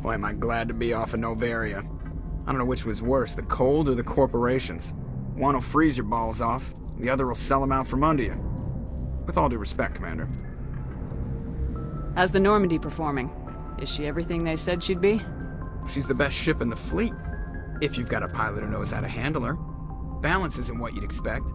Boy, am I glad to be off of Novaria. I don't know which was worse, the cold or the corporations. One will freeze your balls off, the other will sell them out from under you. With all due respect, Commander. How's the Normandy performing? Is she everything they said she'd be? She's the best ship in the fleet, if you've got a pilot who knows how to handle her. Balance isn't what you'd expect.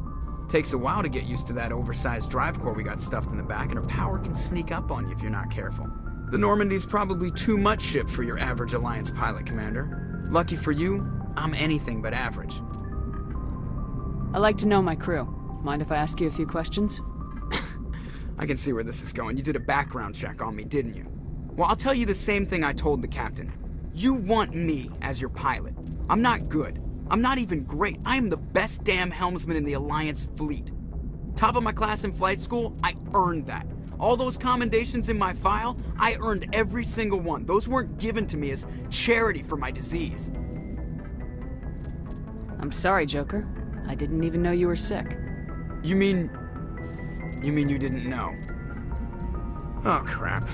Takes a while to get used to that oversized drive core we got stuffed in the back, and her power can sneak up on you if you're not careful. The Normandy's probably too much ship for your average Alliance pilot, Commander. Lucky for you, I'm anything but average. I like to know my crew. Mind if I ask you a few questions? I can see where this is going. You did a background check on me, didn't you? Well, I'll tell you the same thing I told the captain. You want me as your pilot. I'm not good. I'm not even great. I am the best damn helmsman in the Alliance fleet. Top of my class in flight school, I earned that. All those commendations in my file, I earned every single one. Those weren't given to me as charity for my disease. I'm sorry, Joker. I didn't even know you were sick. You mean you didn't know? Oh, crap.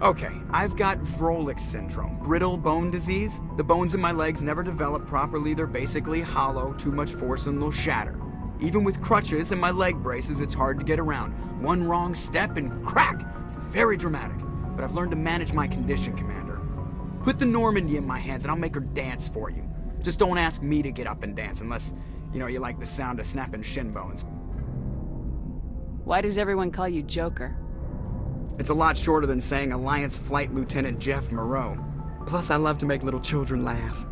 Okay, I've got Vrolik syndrome, brittle bone disease. The bones in my legs never develop properly. They're basically hollow, too much force and they'll shatter. Even with crutches and my leg braces, it's hard to get around. One wrong step and crack! It's very dramatic, but I've learned to manage my condition, Commander. Put the Normandy in my hands and I'll make her dance for you. Just don't ask me to get up and dance unless, you like the sound of snapping shin bones. Why does everyone call you Joker? It's a lot shorter than saying Alliance Flight Lieutenant Jeff Moreau. Plus, I love to make little children laugh.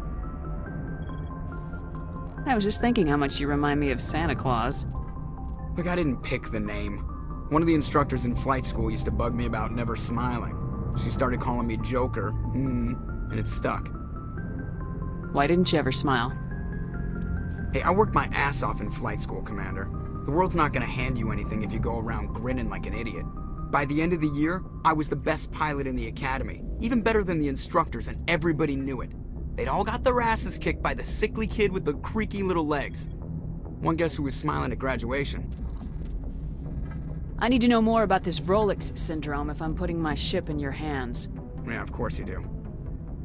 I was just thinking how much you remind me of Santa Claus. Look, I didn't pick the name. One of the instructors in flight school used to bug me about never smiling. She started calling me Joker, and it stuck. Why didn't you ever smile? Hey, I worked my ass off in flight school, Commander. The world's not gonna hand you anything if you go around grinning like an idiot. By the end of the year, I was the best pilot in the academy, even better than the instructors, and everybody knew it. They'd all got their asses kicked by the sickly kid with the creaky little legs. One guess who was smiling at graduation? I need to know more about this Vrolik syndrome if I'm putting my ship in your hands. Yeah, of course you do.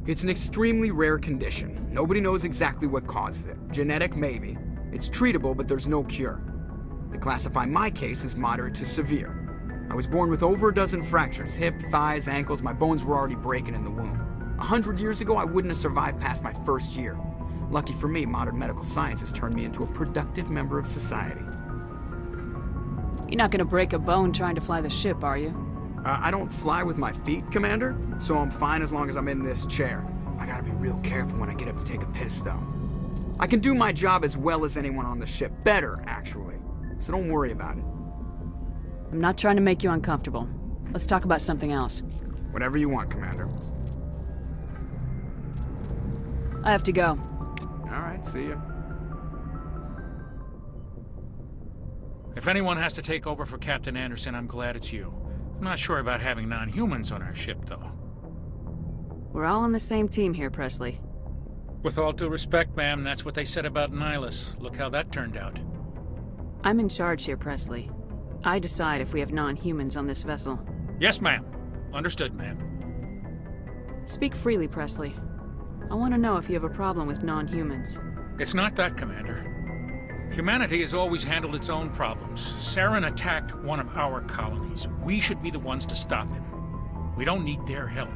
It's an extremely rare condition. Nobody knows exactly what causes it. Genetic, maybe. It's treatable, but there's no cure. They classify my case as moderate to severe. I was born with over a dozen fractures, hip, thighs, ankles. My bones were already breaking in the womb. 100 years ago, I wouldn't have survived past my first year. Lucky for me, modern medical science has turned me into a productive member of society. You're not gonna break a bone trying to fly the ship, are you? I don't fly with my feet, Commander, so I'm fine as long as I'm in this chair. I gotta be real careful when I get up to take a piss, though. I can do my job as well as anyone on the ship. Better, actually. So don't worry about it. I'm not trying to make you uncomfortable. Let's talk about something else. Whatever you want, Commander. I have to go. All right, see ya. If anyone has to take over for Captain Anderson, I'm glad it's you. I'm not sure about having non-humans on our ship, though. We're all on the same team here, Presley. With all due respect, ma'am, that's what they said about Nihilus. Look how that turned out. I'm in charge here, Presley. I decide if we have non-humans on this vessel. Yes, ma'am. Understood, ma'am. Speak freely, Presley. I want to know if you have a problem with non-humans. It's not that, Commander. Humanity has always handled its own problems. Saren attacked one of our colonies. We should be the ones to stop him. We don't need their help.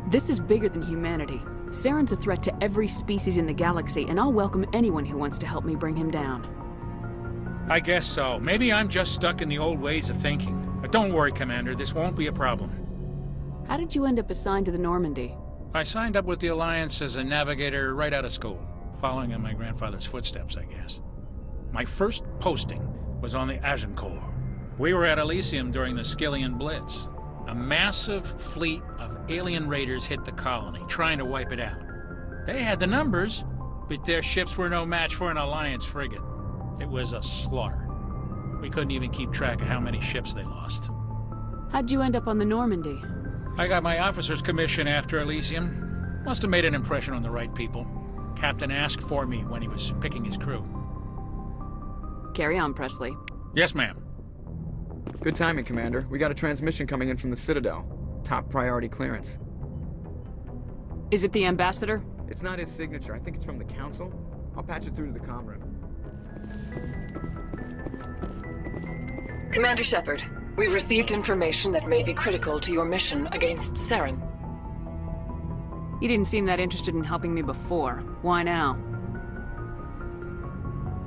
This is bigger than humanity. Saren's a threat to every species in the galaxy, and I'll welcome anyone who wants to help me bring him down. I guess so. Maybe I'm just stuck in the old ways of thinking. But don't worry, Commander. This won't be a problem. How did you end up assigned to the Normandy? I signed up with the Alliance as a navigator right out of school. Following in my grandfather's footsteps, I guess. My first posting was on the Agincourt. We were at Elysium during the Skillian Blitz. A massive fleet of alien raiders hit the colony, trying to wipe it out. They had the numbers, but their ships were no match for an Alliance frigate. It was a slaughter. We couldn't even keep track of how many ships they lost. How'd you end up on the Normandy? I got my officer's commission after Elysium. Must have made an impression on the right people. Captain asked for me when he was picking his crew. Carry on, Presley. Yes, ma'am. Good timing, Commander. We got a transmission coming in from the Citadel. Top priority clearance. Is it the ambassador? It's not his signature. I think it's from the council. I'll patch it through to the comm room. Commander Shepard, we've received information that may be critical to your mission against Saren. You didn't seem that interested in helping me before. Why now?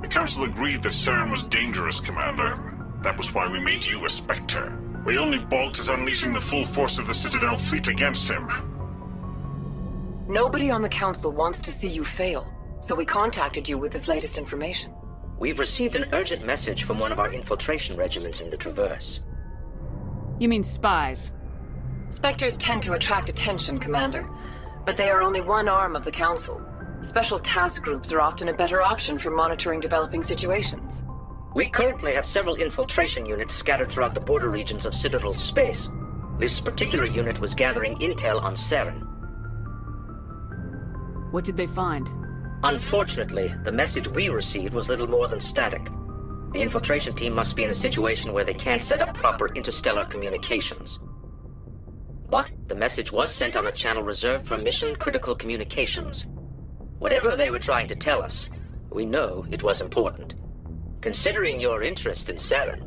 The Council agreed that Saren was dangerous, Commander. That was why we made you a Spectre. We only balked at unleashing the full force of the Citadel fleet against him. Nobody on the Council wants to see you fail, so we contacted you with this latest information. We've received an urgent message from one of our infiltration regiments in the Traverse. You mean spies? Spectres tend to attract attention, Commander, but they are only one arm of the Council. Special task groups are often a better option for monitoring developing situations. We currently have several infiltration units scattered throughout the border regions of Citadel space. This particular unit was gathering intel on Saren. What did they find? Unfortunately, the message we received was little more than static. The infiltration team must be in a situation where they can't set up proper interstellar communications. But the message was sent on a channel reserved for mission-critical communications. Whatever they were trying to tell us, we know it was important. Considering your interest in Saren,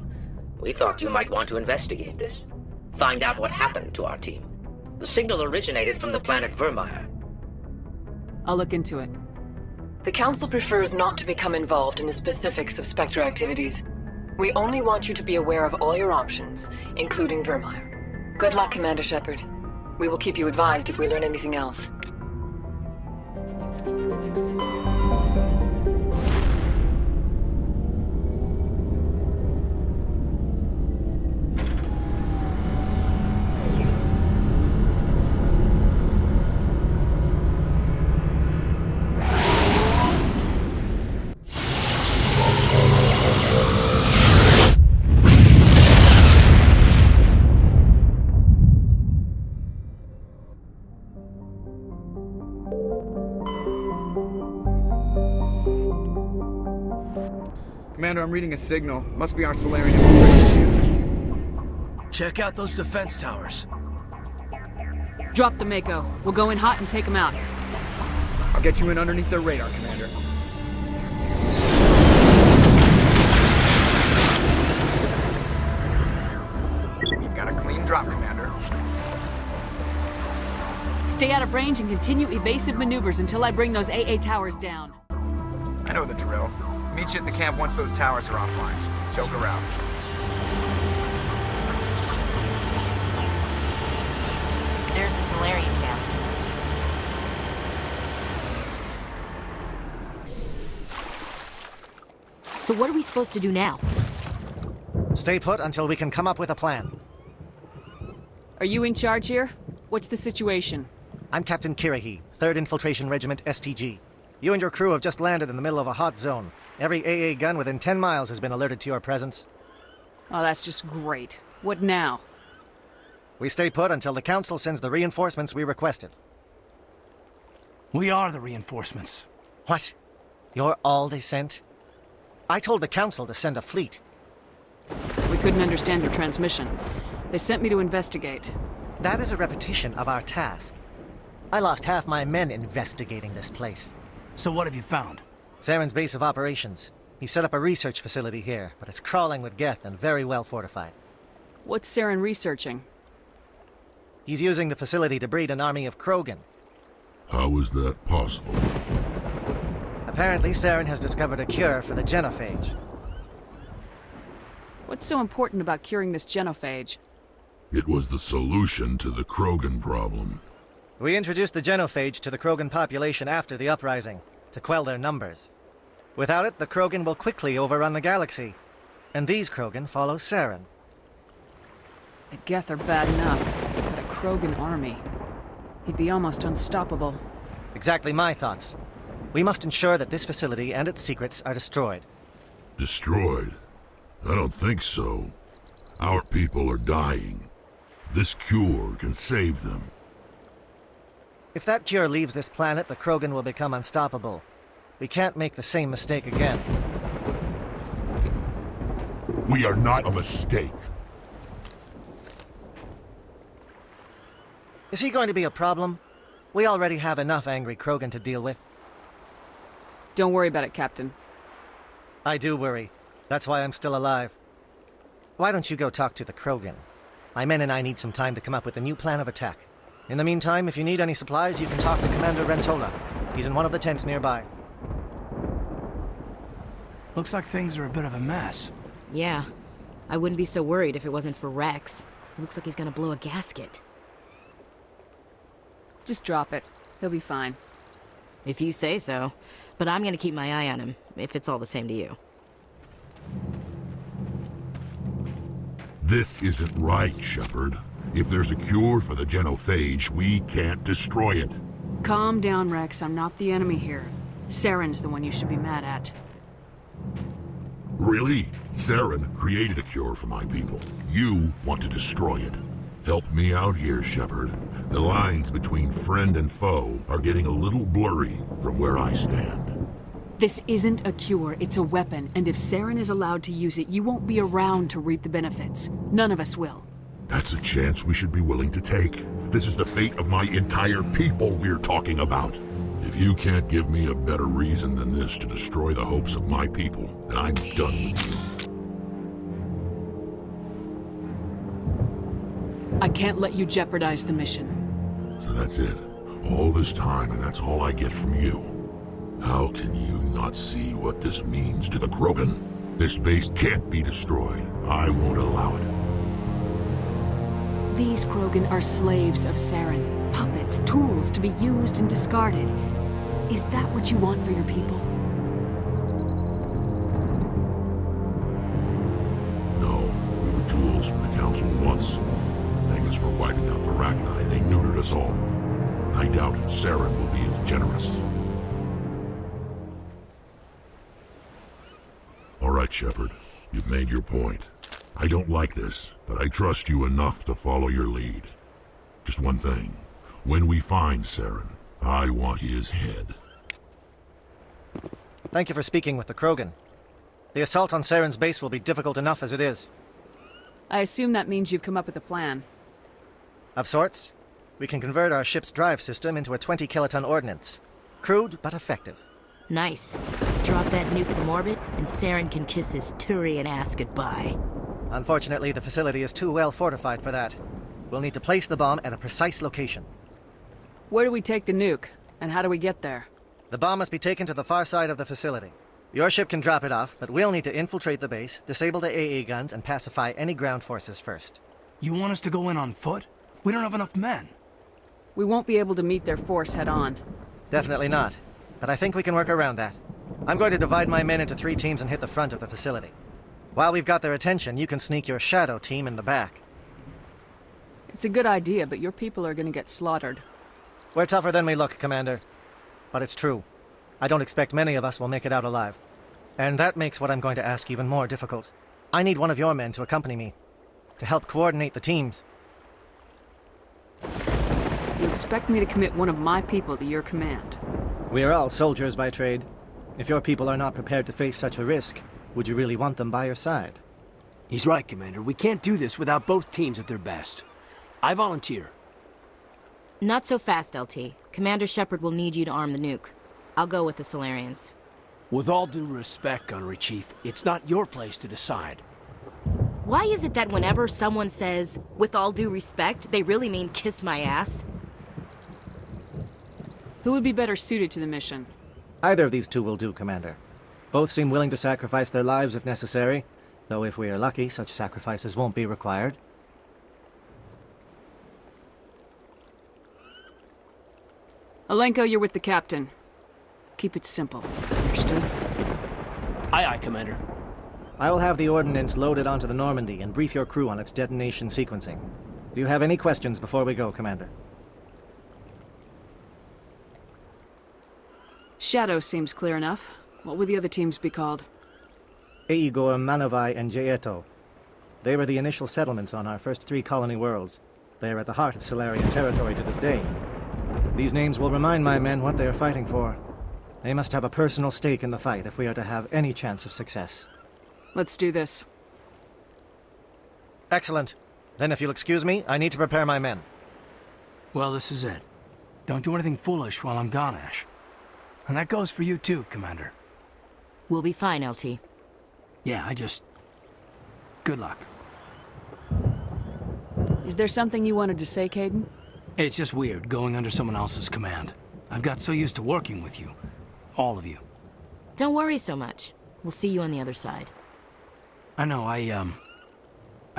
we thought you might want to investigate this. Find out what happened to our team. The signal originated from the planet Virmire. I'll look into it. The Council prefers not to become involved in the specifics of Spectre activities. We only want you to be aware of all your options, including Virmire. Good luck, Commander Shepard. We will keep you advised if we learn anything else. Commander, I'm reading a signal. Must be our Solarian infiltration team. Check out those defense towers. Drop the Mako. We'll go in hot and take them out. I'll get you in underneath their radar, Commander. You've got a clean drop, Commander. Stay out of range and continue evasive maneuvers until I bring those AA towers down. I know the drill. Meet you at the camp once those towers are offline. Joke around. There's the Solarian camp. So what are we supposed to do now? Stay put until we can come up with a plan. Are you in charge here? What's the situation? I'm Captain Kirahi, 3rd Infiltration Regiment STG. You and your crew have just landed in the middle of a hot zone. Every AA gun within 10 miles has been alerted to your presence. Oh, that's just great. What now? We stay put until the Council sends the reinforcements we requested. We are the reinforcements. What? You're all they sent? I told the Council to send a fleet. We couldn't understand their transmission. They sent me to investigate. That is a repetition of our task. I lost half my men investigating this place. So what have you found? Saren's base of operations. He set up a research facility here, but it's crawling with Geth and very well fortified. What's Saren researching? He's using the facility to breed an army of Krogan. How is that possible? Apparently, Saren has discovered a cure for the genophage. What's so important about curing this genophage? It was the solution to the Krogan problem. We introduced the genophage to the Krogan population after the uprising, to quell their numbers. Without it, the Krogan will quickly overrun the galaxy. And these Krogan follow Saren. The Geth are bad enough, but a Krogan army. He'd be almost unstoppable. Exactly my thoughts. We must ensure that this facility and its secrets are destroyed. Destroyed? I don't think so. Our people are dying. This cure can save them. If that cure leaves this planet, the Krogan will become unstoppable. We can't make the same mistake again. We are not a mistake. Is he going to be a problem? We already have enough angry Krogan to deal with. Don't worry about it, Captain. I do worry. That's why I'm still alive. Why don't you go talk to the Krogan? My men and I need some time to come up with a new plan of attack. In the meantime, if you need any supplies, you can talk to Commander Rentola. He's in one of the tents nearby. Looks like things are a bit of a mess. Yeah. I wouldn't be so worried if it wasn't for Rex. It looks like he's gonna blow a gasket. Just drop it. He'll be fine. If you say so. But I'm gonna keep my eye on him, if it's all the same to you. This isn't right, Shepard. If there's a cure for the genophage, we can't destroy it. Calm down, Rex. I'm not the enemy here. Saren's the one you should be mad at. Really? Saren created a cure for my people. You want to destroy it. Help me out here, Shepard. The lines between friend and foe are getting a little blurry from where I stand. This isn't a cure, it's a weapon, and if Saren is allowed to use it, you won't be around to reap the benefits. None of us will. That's a chance we should be willing to take. This is the fate of my entire people we're talking about. If you can't give me a better reason than this to destroy the hopes of my people, then I'm done with you. I can't let you jeopardize the mission. So that's it. All this time, and that's all I get from you. How can you not see what this means to the Krogan? This base can't be destroyed. I won't allow it. These Krogan are slaves of Saren. Puppets, tools to be used and discarded. Is that what you want for your people? No, we were tools for the Council once. Thank us for wiping out the Rachni. They neutered us all. I doubt Saren will be as generous. All right, Shepard. You've made your point. I don't like this, but I trust you enough to follow your lead. Just one thing. When we find Saren, I want his head. Thank you for speaking with the Krogan. The assault on Saren's base will be difficult enough as it is. I assume that means you've come up with a plan. Of sorts. We can convert our ship's drive system into a 20-kiloton ordnance. Crude, but effective. Nice. Drop that nuke from orbit, and Saren can kiss his Turian ass goodbye. Unfortunately, the facility is too well fortified for that. We'll need to place the bomb at a precise location. Where do we take the nuke? And how do we get there? The bomb must be taken to the far side of the facility. Your ship can drop it off, but we'll need to infiltrate the base, disable the AA guns, and pacify any ground forces first. You want us to go in on foot? We don't have enough men. We won't be able to meet their force head-on. Definitely not. But I think we can work around that. I'm going to divide my men into 3 teams and hit the front of the facility. While we've got their attention, you can sneak your shadow team in the back. It's a good idea, but your people are gonna get slaughtered. We're tougher than we look, Commander. But it's true. I don't expect many of us will make it out alive. And that makes what I'm going to ask even more difficult. I need one of your men to accompany me, to help coordinate the teams. You expect me to commit one of my people to your command? We are all soldiers by trade. If your people are not prepared to face such a risk, would you really want them by your side? He's right, Commander. We can't do this without both teams at their best. I volunteer. Not so fast, LT. Commander Shepard will need you to arm the nuke. I'll go with the Solarians. With all due respect, Gunnery Chief, it's not your place to decide. Why is it that whenever someone says, with all due respect, they really mean kiss my ass? Who would be better suited to the mission? Either of these two will do, Commander. Both seem willing to sacrifice their lives if necessary, though if we are lucky, such sacrifices won't be required. Alenko, you're with the captain. Keep it simple. Understood? Aye, aye, Commander. I will have the ordnance loaded onto the Normandy and brief your crew on its detonation sequencing. Do you have any questions before we go, Commander? Shadow seems clear enough. What would the other teams be called? Igor, Manovai, and Jaeto. They were the initial settlements on our first 3 colony worlds. They are at the heart of Solarian territory to this day. These names will remind my men what they are fighting for. They must have a personal stake in the fight if we are to have any chance of success. Let's do this. Excellent. Then if you'll excuse me, I need to prepare my men. Well, this is it. Don't do anything foolish while I'm gone, Ash. And that goes for you too, Commander. We'll be fine, LT. Yeah, good luck. Is there something you wanted to say, Caden? It's just weird, going under someone else's command. I've got so used to working with you. All of you. Don't worry so much. We'll see you on the other side. I know, I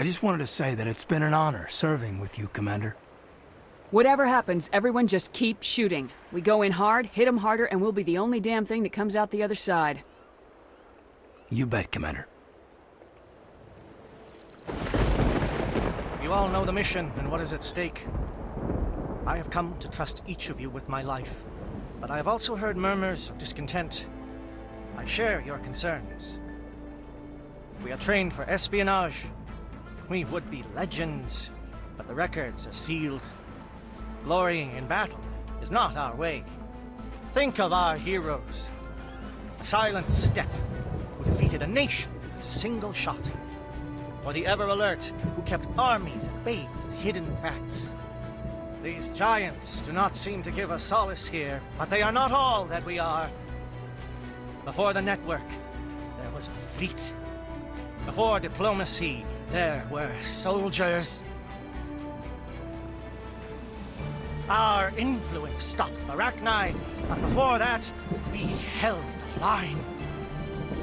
just wanted to say that it's been an honor serving with you, Commander. Whatever happens, everyone just keep shooting. We go in hard, hit them harder, and we'll be the only damn thing that comes out the other side. You bet, Commander. You all know the mission and what is at stake. I have come to trust each of you with my life, but I have also heard murmurs of discontent. I share your concerns. We are trained for espionage. We would be legends, but the records are sealed. Glorying in battle is not our way. Think of our heroes. A silent step who defeated a nation with a single shot. Or the ever-alert who kept armies at bay with hidden facts. These giants do not seem to give us solace here, but they are not all that we are. Before the network, there was the fleet. Before diplomacy, there were soldiers. Our influence stopped the Ep9, but before that, we held the line.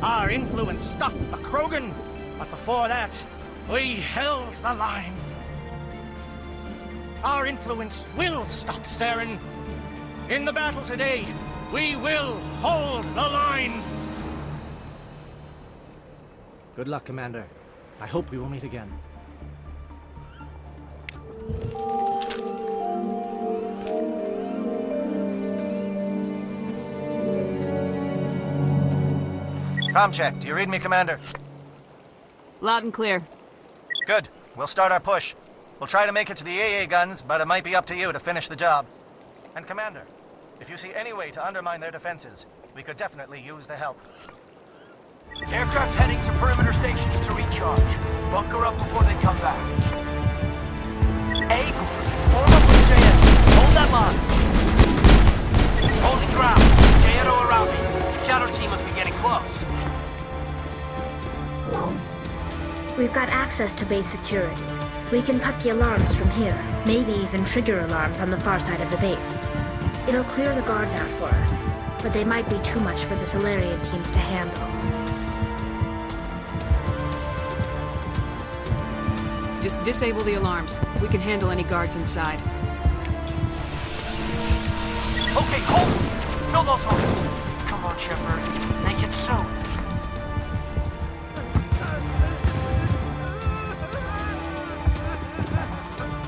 Our influence stopped the Krogan, but before that, we held the line. Our influence will stop Saren. In the battle today, we will hold the line. Good luck, Commander. I hope we will meet again. Comm check. Do you read me, Commander? Loud and clear. Good. We'll start our push. We'll try to make it to the AA guns, but it might be up to you to finish the job. And Commander, if you see any way to undermine their defenses, we could definitely use the help. Aircraft heading to perimeter stations to recharge. Bunker up before they come back. A, form up with JN. Hold that line. Holding ground. JNO around me. Shadow team must be getting close. We've got access to base security. We can put the alarms from here, maybe even trigger alarms on the far side of the base. It'll clear the guards out for us, but they might be too much for the Solarian teams to handle. Just disable the alarms. We can handle any guards inside. Okay, hold it. Fill those holes. Come on, Shepard. Make it soon.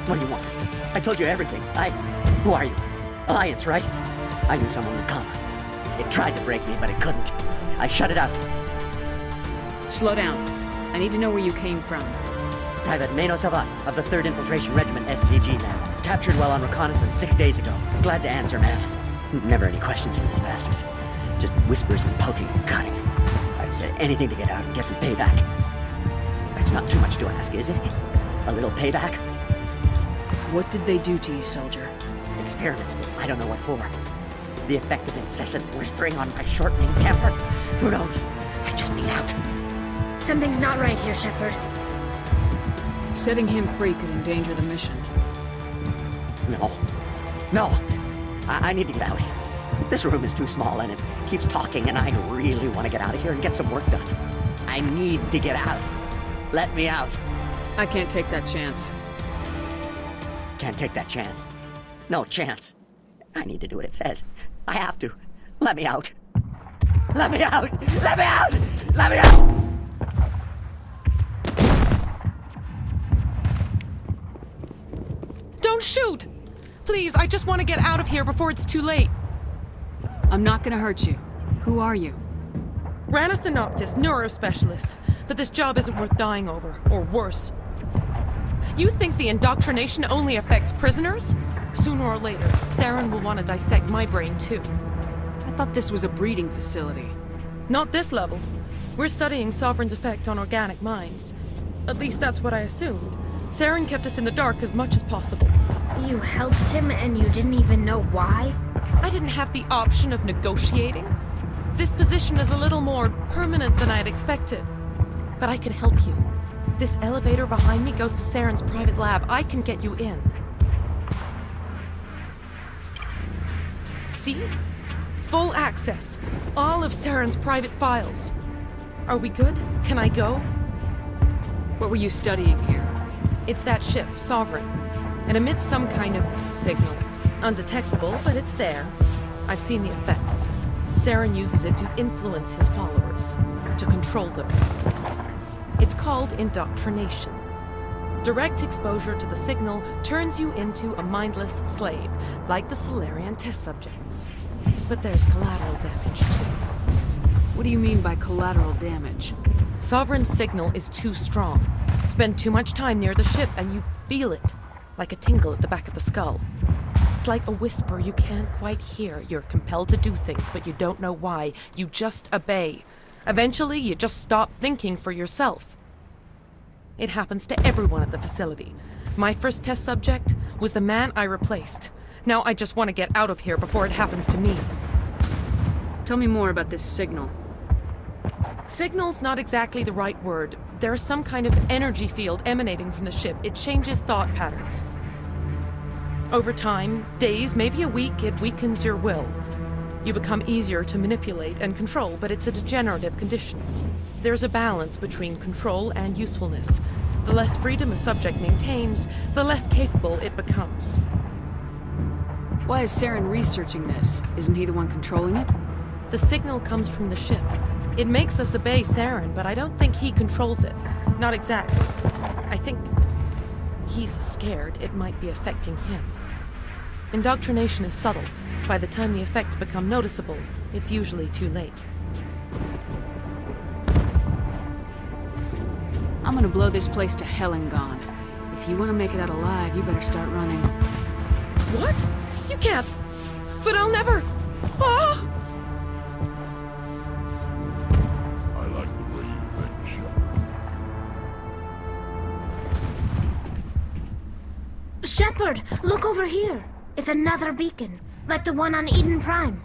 What do you want? I told you everything. Who are you? Alliance, right? I knew someone would come. It tried to break me, but it couldn't. I shut it out. Slow down. I need to know where you came from. Private Mano Savat of the 3rd Infiltration Regiment, STG, man. Captured while on reconnaissance 6 days ago. Glad to answer, man. Never any questions from these bastards. Just whispers and poking and cutting. I'd say anything to get out and get some payback. That's not too much to ask, is it? A little payback? What did they do to you, soldier? Experiments, but I don't know what for. The effect of incessant whispering on my shortening temper? Who knows? I just need out. Something's not right here, Shepard. Setting him free could endanger the mission. No. I need to get out. This room is too small and it keeps talking and I really want to get out of here and get some work done. I need to get out. Let me out. I can't take that chance. Can't take that chance. No chance. I need to do what it says. I have to. Let me out. Let me out! Let me out! Let me out! Don't shoot! Please, I just want to get out of here before it's too late. I'm not gonna hurt you. Who are you? Rana Thanoptis, neurospecialist. But this job isn't worth dying over, or worse. You think the indoctrination only affects prisoners? Sooner or later, Saren will want to dissect my brain too. I thought this was a breeding facility. Not this level. We're studying Sovereign's effect on organic minds. At least that's what I assumed. Saren kept us in the dark as much as possible. You helped him and you didn't even know why? I didn't have the option of negotiating. This position is a little more permanent than I had expected. But I can help you. This elevator behind me goes to Saren's private lab. I can get you in. See? Full access. All of Saren's private files. Are we good? Can I go? What were you studying here? It's that ship, Sovereign. It emits some kind of signal. Undetectable, but it's there. I've seen the effects. Saren uses it to influence his followers, to control them. It's called indoctrination. Direct exposure to the signal turns you into a mindless slave, like the Solarian test subjects. But there's collateral damage, too. What do you mean by collateral damage? Sovereign's signal is too strong. Spend too much time near the ship and you feel it, like a tingle at the back of the skull. It's like a whisper you can't quite hear. You're compelled to do things, but you don't know why. You just obey. Eventually, you just stop thinking for yourself. It happens to everyone at the facility. My first test subject was the man I replaced. Now I just want to get out of here before it happens to me. Tell me more about this signal. Signal's not exactly the right word. There's some kind of energy field emanating from the ship. It changes thought patterns. Over time, days, maybe a week, it weakens your will. You become easier to manipulate and control, but it's a degenerative condition. There's a balance between control and usefulness. The less freedom a subject maintains, the less capable it becomes. Why is Saren researching this? Isn't he the one controlling it? The signal comes from the ship. It makes us obey Saren, but I don't think he controls it. Not exactly. I think he's scared it might be affecting him. Indoctrination is subtle. By the time the effects become noticeable, it's usually too late. I'm gonna blow this place to hell and gone. If you want to make it out alive, you better start running. What? You can't. But I'll never. Ah! I like the way you think, Shepard. Shepard, look over here. It's another beacon, like the one on Eden Prime.